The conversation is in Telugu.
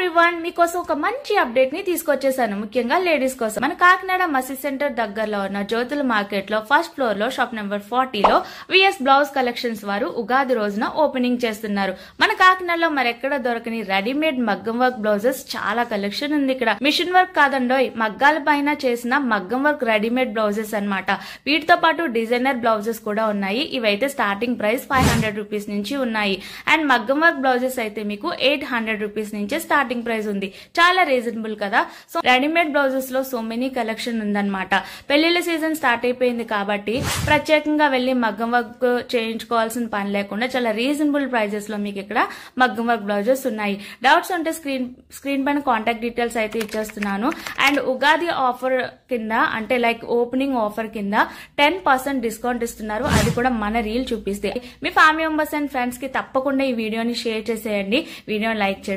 ఎవ్రీవన్, మీకోసం ఒక మంచి అప్డేట్ ని తీసుకొచ్చేసాను. ముఖ్యంగా లేడీస్ కోసం. మన కాకినాడ మసీద్ సెంటర్ దగ్గరలో ఉన్న జ్యోతుల మార్కెట్ లో ఫస్ట్ ఫ్లోర్ లో షాప్ నెంబర్ 40 లో విఎస్ బ్లౌజ్ కలెక్షన్స్ వారు ఉగాది రోజున ఓపెనింగ్ చేస్తున్నారు. మన కాకినాడలో మరెక్కడ దొరకని రెడీమేడ్ మగ్గం వర్క్ బ్లౌజెస్ చాలా కలెక్షన్ ఉంది. ఇక్కడ మిషన్ వర్క్ కాదండోయ్, మగ్గాల పైన చేసిన మగ్గం వర్క్ రెడీమేడ్ బ్లౌజెస్ అన్నమాట. వీటితో పాటు డిజైనర్ బ్లౌజెస్ కూడా ఉన్నాయి. ఇవైతే స్టార్టింగ్ ప్రైస్ 500 రూపీస్ నుంచి ఉన్నాయి. అండ్ మగ్గం వర్క్ బ్లౌజెస్ అయితే మీకు 800 రూపీస్ నుంచి స్టార్టింగ్ ప్రైస్ ఉంది. చాలా రీజనబుల్ కదా. సో రెడీమేడ్ బ్లౌజెస్ లో సో మెనీ కలెక్షన్ ఉందన్నమాట. పెళ్లిళ్ళ సీజన్ స్టార్ట్ అయిపోయింది కాబట్టి ప్రత్యేకంగా వెళ్లి మగ్గం వర్క్ చేయించుకోవాల్సిన పని లేకుండా చాలా రీజనబుల్ ప్రైజెస్ లో మీకు ఇక్కడ మగ్గం వర్క్ బ్లౌజెస్ ఉన్నాయి. డౌట్స్ ఉంటే స్క్రీన్ పైన కాంటాక్ట్ డీటెయిల్స్ అయితే ఇచ్చేస్తున్నాను. అండ్ ఉగాది ఆఫర్ కింద, అంటే లైక్ ఓపెనింగ్ ఆఫర్ కింద 10% డిస్కౌంట్ ఇస్తున్నారు. అది కూడా మన రీల్ చూపిస్తే మీ ఫ్యామిలీ మెంబర్స్ అండ్ ఫ్రెండ్స్ కి తప్పకుండా ఈ వీడియోని షేర్ చేసేయండి. వీడియోని లైక్ చేయడం